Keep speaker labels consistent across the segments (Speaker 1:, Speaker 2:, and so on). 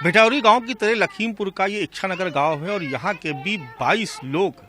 Speaker 1: भिठौरी गांव की तरह लखीमपुर का ये इच्छानगर गांव है और यहाँ के भी 22 लोग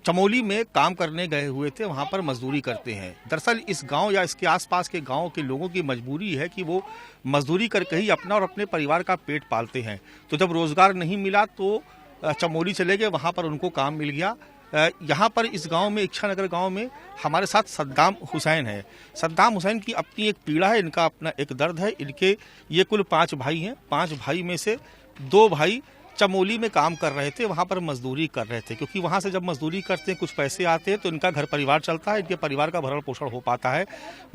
Speaker 1: चमोली में काम करने गए हुए थे, वहाँ पर मजदूरी करते हैं। दरअसल इस गांव या इसके आसपास के गांव के लोगों की मजबूरी है कि वो मजदूरी करके ही अपना और अपने परिवार का पेट पालते हैं। तो जब रोजगार नहीं मिला तो चमोली चले गए, वहाँ पर उनको काम मिल गया। यहाँ पर इस गांव में, इच्छानगर गांव में हमारे साथ सद्दाम हुसैन है। सद्दाम हुसैन की अपनी एक पीड़ा है, इनका अपना एक दर्द है। इनके ये कुल 5 भाई हैं। 5 भाई में से 2 भाई चमोली में काम कर रहे थे, वहाँ पर मजदूरी कर रहे थे, क्योंकि वहाँ से जब मजदूरी करते हैं कुछ पैसे आते हैं तो इनका घर परिवार चलता है, इनके परिवार का भरण पोषण हो पाता है।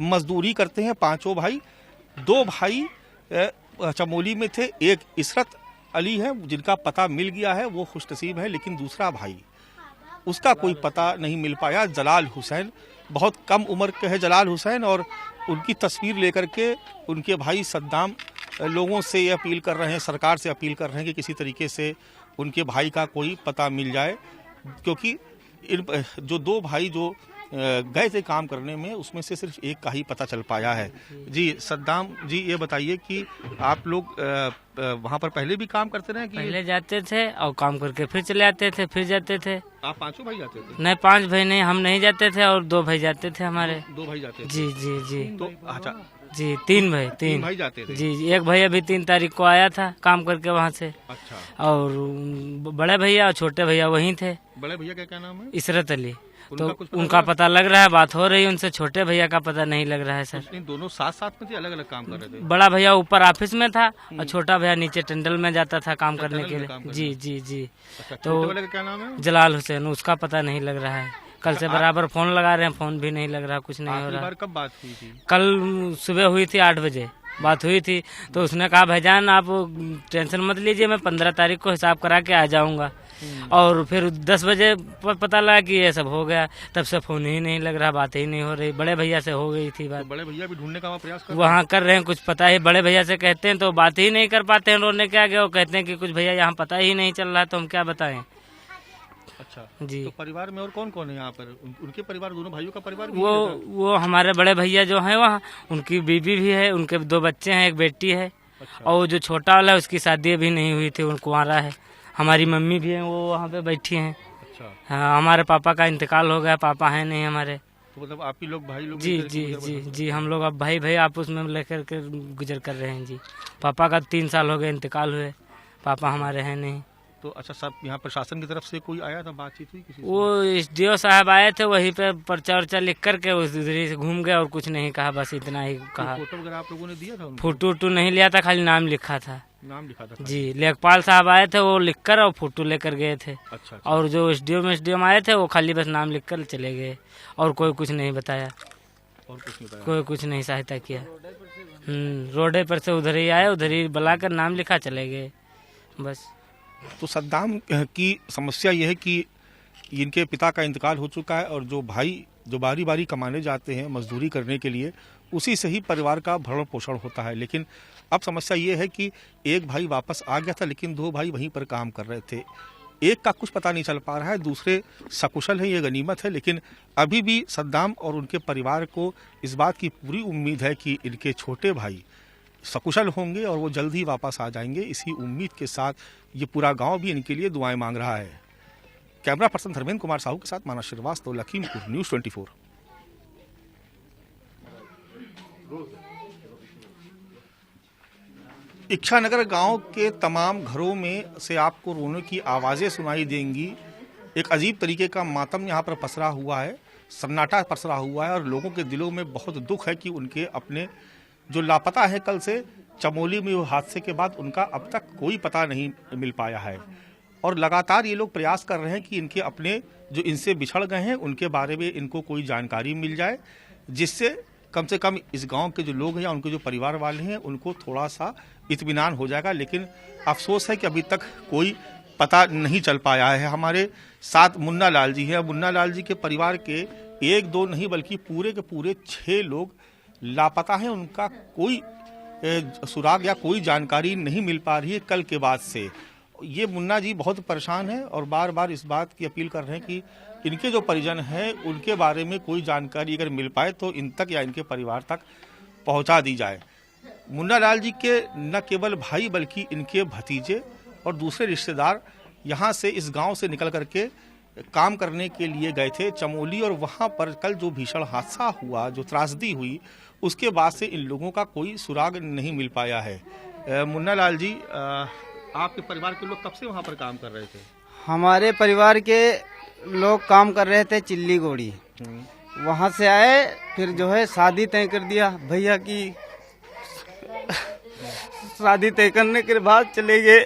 Speaker 1: मजदूरी करते हैं 5 भाई। 2 भाई चमोली में थे। एक इशरत अली है जिनका पता मिल गया है, वो खुशनसीब है, लेकिन दूसरा भाई उसका कोई पता नहीं मिल पाया। जलाल हुसैन, बहुत कम उम्र के है जलाल हुसैन, और उनकी तस्वीर लेकर के उनके भाई सद्दाम लोगों से ये अपील कर रहे हैं, सरकार से अपील कर रहे हैं कि किसी तरीके से उनके भाई का कोई पता मिल जाए, क्योंकि इन जो 2 भाई जो गए थे काम करने में, उसमें से सिर्फ एक का ही पता चल पाया है। जी सद्दाम जी, ये बताइए कि आप लोग वहाँ पर पहले भी काम करते रहे?
Speaker 2: पहले जाते थे और काम करके फिर चले आते थे, फिर जाते थे।
Speaker 1: आप 5 भाई जाते थे?
Speaker 2: नहीं, 5 भाई नहीं, हम नहीं जाते थे और 2 भाई जाते थे हमारे।
Speaker 1: 2 भाई जाते थे?
Speaker 2: जी जी जी।
Speaker 1: तो अच्छा
Speaker 2: जी 3 भाई।
Speaker 1: 3 भाई जाते थे?
Speaker 2: जी, एक भाई अभी 3 तारीख को आया था काम करके वहाँ से।
Speaker 1: अच्छा।
Speaker 2: और बड़े भैया और छोटे भैया वहीं थे।
Speaker 1: बड़े भैया का क्या नाम है?
Speaker 2: इशरत अली। तो
Speaker 1: उनका
Speaker 2: उनका पता लग रहा है, बात हो रही है उनसे। छोटे भैया का पता नहीं लग रहा है सर।
Speaker 1: दोनों साथ साथ में थे, अलग अलग काम कर रहे थे?
Speaker 2: बड़ा भैया ऊपर ऑफिस में था और छोटा भैया नीचे टेंडल में जाता था काम करने के लिए। जी जी जी।
Speaker 1: तो क्या नाम है?
Speaker 2: जलाल हुसैन, उसका पता नहीं लग रहा है। कल से बराबर फोन लगा रहे हैं, फोन भी नहीं लग रहा, कुछ नहीं हो रहा।
Speaker 1: कब बात हुई थी?
Speaker 2: कल सुबह हुई थी, 8 बजे बात हुई थी। तो उसने कहा भाईजान आप टेंशन मत लीजिए, मैं 15 तारीख को हिसाब करा के आ जाऊंगा। और फिर 10 बजे पता लगा कि ये सब हो गया। तब से फोन ही नहीं लग रहा, बात ही नहीं हो रही। बड़े भैया से हो गई थी बात।
Speaker 1: तो बड़े भैया भी ढूंढने का प्रयास
Speaker 2: वहाँ कर रहे हैं, कुछ पता ही। बड़े भैया से कहते हैं तो बात ही नहीं कर पाते हैं, रोने के आगे। वो कहते हैं कि कुछ भैया यहाँ पता ही नहीं चल रहा, तो हम क्या बताएं।
Speaker 1: अच्छा
Speaker 2: जी।
Speaker 1: तो परिवार में और कौन कौन है यहाँ पर? उनके परिवार, दोनों भाइयों का परिवार भी
Speaker 2: वो हमारे बड़े भैया जो है वहाँ, उनकी बीबी भी है, उनके 2 बच्चे हैं, एक बेटी है।
Speaker 1: अच्छा।
Speaker 2: और जो छोटा वाला है उसकी शादी अभी नहीं हुई थी, कुंवारा है। हमारी मम्मी भी है, वो वहाँ पे बैठी हैं।
Speaker 1: अच्छा।
Speaker 2: हाँ, हमारे पापा का इंतकाल हो गया, पापा है नहीं हमारे।
Speaker 1: तो मतलब आप ही लोग भाई लोग?
Speaker 2: जी जी जी जी, हम लोग अब भाई आपस में लेकर के गुजर कर रहे हैं जी। पापा का 3 साल हो गए इंतकाल हुए, पापा हमारे हैं नहीं।
Speaker 1: तो अच्छा, सब यहाँ प्रशासन की तरफ से कोई आया था, बातचीत हुई किसी से?
Speaker 2: वो एसडीओ साहब आए थे, वहीं पे पर्चा वर्चा लिख करके उधर से घूम गए और कुछ नहीं कहा, बस इतना ही कहा।
Speaker 1: फोटो वगैरह आप लोगों ने दिया था?
Speaker 2: फोटो वोटो नहीं लिया था, खाली नाम लिखा था।
Speaker 1: नाम लिखा था
Speaker 2: जी। लेखपाल साहब आए थे, वो लिखकर और फोटो लेकर गए थे।
Speaker 1: अच्छा।
Speaker 2: और जो एसडीएम आए थे, वो खाली बस नाम लिखकर चले गए और कोई कुछ नहीं बताया।
Speaker 1: और कुछ नहीं बताया?
Speaker 2: कोई कुछ नहीं सहायता किया। रोडे पर से उधर ही आए, उधर ही बुलाकर नाम लिखा, चले गए बस।
Speaker 1: तो सद्दाम की समस्या यह है कि इनके पिता का इंतकाल हो चुका है और जो भाई जो बारी बारी कमाने जाते हैं मजदूरी करने के लिए, उसी से ही परिवार का भरण पोषण होता है। लेकिन अब समस्या ये है कि एक भाई वापस आ गया था, लेकिन 2 भाई वहीं पर काम कर रहे थे। एक का कुछ पता नहीं चल पा रहा है, दूसरे सकुशल हैं, ये गनीमत है। लेकिन अभी भी सद्दाम और उनके परिवार को इस बात की पूरी उम्मीद है कि इनके छोटे भाई सकुशल होंगे और वो जल्द ही वापस आ जाएंगे। इसी उम्मीद के साथ ये पूरा गांव भी इनके लिए दुआएं मांग रहा है। कैमरा पर्सन धर्मेंद्र कुमार साहू के साथ मानस श्रीवास्तव, लखीमपुर, न्यूज़ 24। इच्छानगर गांव के तमाम घरों में से आपको रोने की आवाज़ें सुनाई देंगी। एक अजीब तरीके का मातम यहाँ पर पसरा हुआ है, सन्नाटा पसरा हुआ है और लोगों के दिलों में बहुत दुख है कि उनके अपने जो लापता है, कल से चमोली में वो हादसे के बाद उनका अब तक कोई पता नहीं मिल पाया है। और लगातार ये लोग प्रयास कर रहे हैं कि इनके अपने जो इनसे बिछड़ गए हैं उनके बारे में इनको कोई जानकारी मिल जाए, जिससे कम से कम इस गांव के जो लोग हैं या उनके जो परिवार वाले हैं उनको थोड़ा सा इत्मीनान हो जाएगा। लेकिन अफसोस है कि अभी तक कोई पता नहीं चल पाया है। हमारे साथ मुन्ना लाल जी हैं। मुन्ना लाल जी के परिवार के 1-2 नहीं बल्कि पूरे के पूरे 6 लोग लापता हैं। उनका कोई सुराग या कोई जानकारी नहीं मिल पा रही है कल के बाद से। ये मुन्ना जी बहुत परेशान हैं और बार बार इस बात की अपील कर रहे हैं कि इनके जो परिजन हैं उनके बारे में कोई जानकारी अगर मिल पाए तो इन तक या इनके परिवार तक पहुंचा दी जाए। मुन्ना लाल जी के न केवल भाई बल्कि इनके भतीजे और दूसरे रिश्तेदार यहाँ से इस गांव से निकल करके काम करने के लिए गए थे चमोली, और वहाँ पर कल जो भीषण हादसा हुआ, जो त्रासदी हुई, उसके बाद से इन लोगों का कोई सुराग नहीं मिल पाया है। मुन्ना लाल जी, आपके परिवार के लोग कब से वहाँ पर काम कर रहे थे?
Speaker 3: हमारे परिवार के लोग काम कर रहे थे चिल्ली गोड़ी, वहाँ से आए, फिर जो है शादी तय कर दिया भैया की। शादी तय करने के बाद चले गए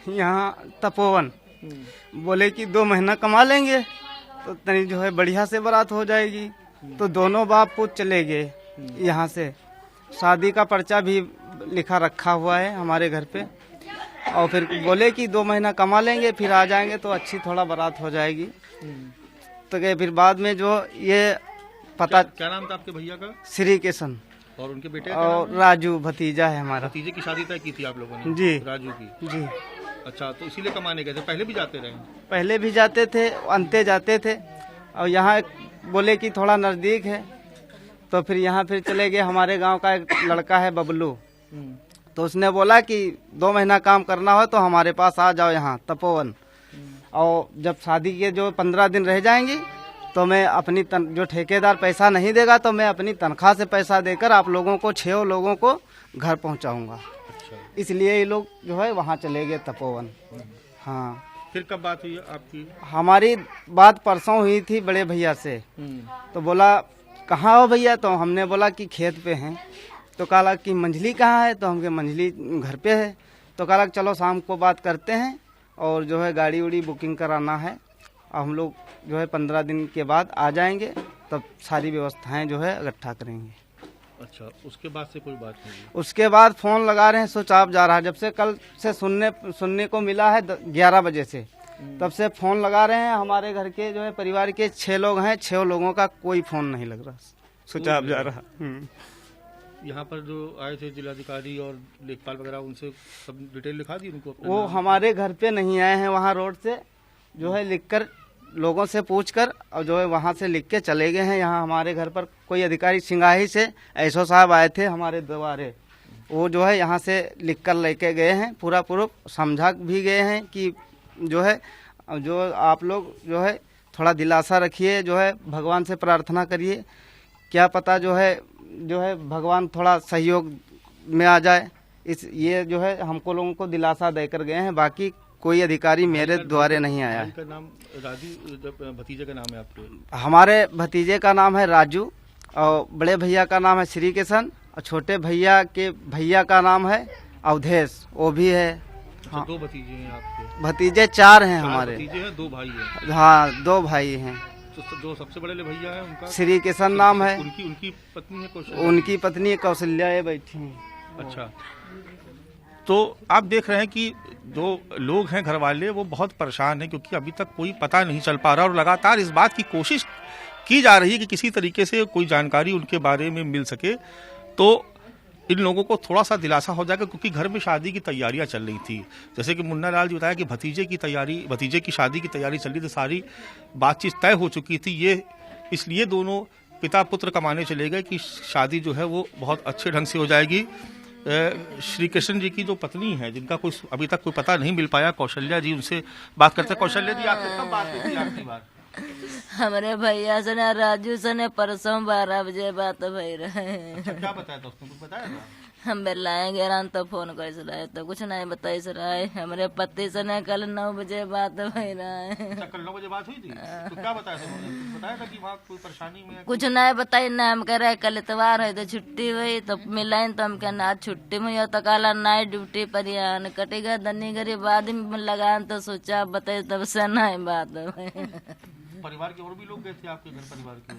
Speaker 3: यहाँ तपोवन, बोले कि 2 महीना कमा लेंगे तो तनी जो है बढ़िया से बारात हो जाएगी। तो दोनों बाप पुत चले गए यहाँ से। शादी का पर्चा भी लिखा रखा हुआ है हमारे घर पे, और फिर बोले कि 2 महीना कमा लेंगे फिर आ जाएंगे तो अच्छी थोड़ा बारात हो जाएगी। तो गए, फिर बाद में जो ये पता।
Speaker 1: क्या नाम था आपके भैया का?
Speaker 3: श्री किशन।
Speaker 1: और उनके बेटे
Speaker 3: और राजू भतीजा है हमारा।
Speaker 1: भतीजे की शादी तय की थी आप लोगों ने?
Speaker 3: जी।
Speaker 1: राजू की?
Speaker 3: जी।
Speaker 1: अच्छा, तो इसीलिए कमाने गए थे? पहले भी जाते रहे?
Speaker 3: पहले भी जाते थे, अंते जाते थे, और यहाँ बोले कि थोड़ा नजदीक है तो फिर यहाँ फिर चले गए। हमारे गांव का एक लड़का है बबलू, तो उसने बोला कि 2 महीना काम करना हो तो हमारे पास आ जाओ यहाँ तपोवन, और जब शादी के जो 15 दिन रह जाएंगी तो मैं अपनी जो ठेकेदार पैसा नहीं देगा तो मैं अपनी तनख्वाह से पैसा देकर आप लोगों को 6 लोगों को घर पहुँचाऊँगा। इसलिए ये लोग जो है वहाँ चले गए तपोवन। हाँ।
Speaker 1: फिर कब बात हुई आपकी?
Speaker 3: हमारी बात परसों हुई थी बड़े भैया से, तो बोला कहाँ हो भैया? तो हमने बोला कि खेत पे हैं। तो कहा कि मंझली कहाँ है? तो हमके मंझली घर पे है। तो कहा चलो शाम को बात करते हैं, और जो है गाड़ी उड़ी बुकिंग कराना है, और हम लोग जो है 15 दिन के बाद आ जाएंगे, तब सारी व्यवस्थाएं जो है इकट्ठा करेंगे।
Speaker 1: अच्छा, उसके बाद से कोई बात नहीं?
Speaker 3: उसके बाद फोन लगा रहे हैं, स्विच ऑफ जा रहा है। जब से कल से सुनने को मिला है 11 बजे से, तब से फोन लगा रहे हैं। हमारे घर के जो है परिवार के 6 लोग हैं, 6 लोगों का कोई फोन नहीं लग रहा, स्विच ऑफ जा रहा।
Speaker 1: यहाँ पर जो आए थे जिलाधिकारी और लेखपाल वगैरह, उनसे सब डिटेल लिखा दी उनको?
Speaker 3: वो हमारे घर पे नहीं आए हैं, वहाँ रोड से जो है लिखकर लोगों से पूछकर, और जो है वहाँ से लिख के चले गए हैं। यहाँ हमारे घर पर कोई अधिकारी सिंगाही से ऐसो साहब आए थे हमारे द्वारे, वो जो है यहाँ से लिख कर लेके गए हैं, पूरा समझा भी गए हैं कि जो है जो आप लोग जो है थोड़ा दिलासा रखिए, जो है भगवान से प्रार्थना करिए, क्या पता जो है भगवान थोड़ा सहयोग में आ जाए। ये जो है हमको लोगों को दिलासा देकर गए हैं। बाकी कोई अधिकारी मेरे द्वारे नहीं आया है।
Speaker 1: नाम राजू, भतीजे का नाम है आपके? हमारे
Speaker 3: भतीजे का नाम है राजू, और बड़े भैया का नाम है श्री किशन, और छोटे भैया के भैया का नाम है अवधेश, वो भी है।
Speaker 1: हाँ। 2 भतीजे हैं आपके?
Speaker 3: भतीजे 4 हैं हमारे।
Speaker 1: भतीजे हैं, 2 भाई हैं?
Speaker 3: हाँ, 2 भाई हैं।
Speaker 1: तो जो सबसे बड़े भैया हैं उनका?
Speaker 3: श्री किशन नाम है।
Speaker 1: उनकी पत्नी है कौशल्या?
Speaker 3: उनकी पत्नी कौशल्या है, बैठी हैं।
Speaker 1: अच्छा, तो आप देख रहे हैं कि जो लोग हैं घर वाले, वो बहुत परेशान हैं, क्योंकि अभी तक कोई पता नहीं चल पा रहा, और लगातार इस बात की कोशिश की जा रही है कि किसी तरीके से कोई जानकारी उनके बारे में मिल सके, तो इन लोगों को थोड़ा सा दिलासा हो जाएगा। क्योंकि घर में शादी की तैयारियां चल रही थी, जैसे कि मुन्ना लाल जी बताया कि भतीजे की शादी की तैयारी चल रही थी, सारी बातचीत तय हो चुकी थी। ये इसलिए दोनों पिता पुत्र कमाने चले गए कि शादी जो है वो बहुत अच्छे ढंग से हो जाएगी। श्री कृष्ण जी की जो पत्नी है, जिनका कोई अभी तक कोई पता नहीं मिल पाया, कौशल्या जी, उनसे बात करते हैं। कौशल्या जी, आपसे कब बात हुई थी आपकी बात?
Speaker 4: हमारे भैया से ने राजू से ने परसों 12 बजे बात भई रहे।
Speaker 1: अच्छा, क्या बताया था उसने? कुछ बताया था?
Speaker 4: हम बेलाएंगे रान तो फोन कर रहे तो कुछ नहीं बताई से रहे। हमारे पति से ने कल 9 बजे बात भई रहे।
Speaker 1: अच्छा, कल 9 बजे बात हुई थी? तो क्या बताया था उन्होंने? कुछ बताया था कि वहाँ कोई परेशानी में?
Speaker 4: कुछ नहीं बताई ना। हम कह रहे कल इतवार है तो छुट्टी हुई, तो मिलाइन तो हम कहना आज छुट्टी में हो, तो काला नाइट ड्यूटी पर यान कटेगा दनी गरी बाद में लगान, तो सोचा बताई तब से नहीं बात।
Speaker 1: परिवार के और भी लोग गए थे आपके घर? परिवार के?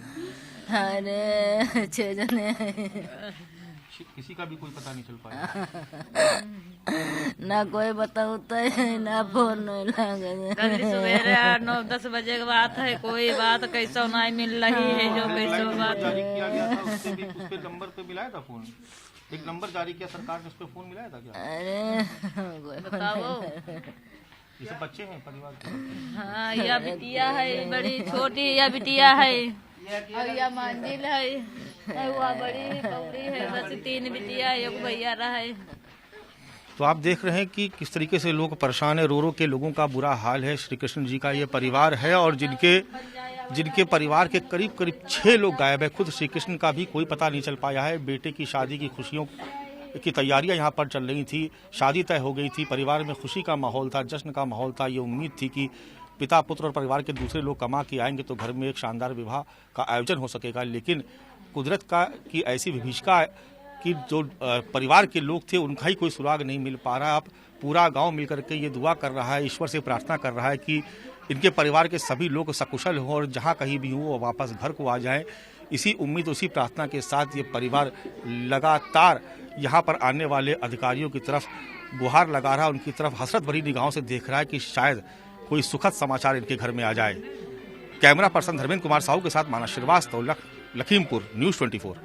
Speaker 4: अरे 6 जने।
Speaker 1: किसी का भी कोई पता नहीं चल पाया?
Speaker 4: ना कोई बताओ तो ना फोन नहीं लगे।
Speaker 5: कल सवेरे 8-9-10 बजे की बात है, कोई बात कैसो नहीं मिल रही है। जो कैसो बात
Speaker 1: जारी किया गया था उस पे नंबर पे मिलाया था फोन? एक नंबर जारी किया सरकार ने, उस पे फोन मिलाया था क्या?
Speaker 4: अरे
Speaker 5: बताओ।
Speaker 1: ये सब बच्चे हैं परिवार के?
Speaker 5: हाँ, यह बिटिया है बड़ी, छोटी यह बिटिया है, और यह मंजिल है, वह बड़ी बौड़ी है, बस 3 बिटिया एक भैया रहे।
Speaker 1: तो आप देख रहे हैं कि किस तरीके से लोग परेशान है, रो रो के लोगों का बुरा हाल है। श्री कृष्ण जी का ये परिवार है और जिनके परिवार के करीब करीब 6 लोग गायब है। खुद श्री कृष्ण का भी कोई पता नहीं चल पाया है। बेटे की शादी की खुशियों की तैयारियां यहाँ पर चल रही थी, शादी तय हो गई थी, परिवार में खुशी का माहौल था, जश्न का माहौल था। ये उम्मीद थी कि पिता, पुत्र और परिवार के दूसरे लोग कमा के आएंगे तो घर में एक शानदार विवाह का आयोजन हो सकेगा। लेकिन कुदरत की ऐसी विभीषिका कि जो परिवार के लोग थे उनका ही कोई सुराग नहीं मिल पा रहा। अब पूरा गांव मिलकर के ये दुआ कर रहा है, ईश्वर से प्रार्थना कर रहा है कि इनके परिवार के सभी लोग सकुशल हों और जहां कहीं भी हों वो वापस घर को आ जाएं। इसी उम्मीद, उसी प्रार्थना के साथ ये परिवार लगातार यहाँ पर आने वाले अधिकारियों की तरफ गुहार लगा रहा है, उनकी तरफ हसरत भरी निगाहों से देख रहा है कि शायद कोई सुखद समाचार इनके घर में आ जाए। कैमरा पर्सन धर्मेंद्र कुमार साहू के साथ मानस श्रीवास्तव, लखीमपुर, न्यूज़ 24।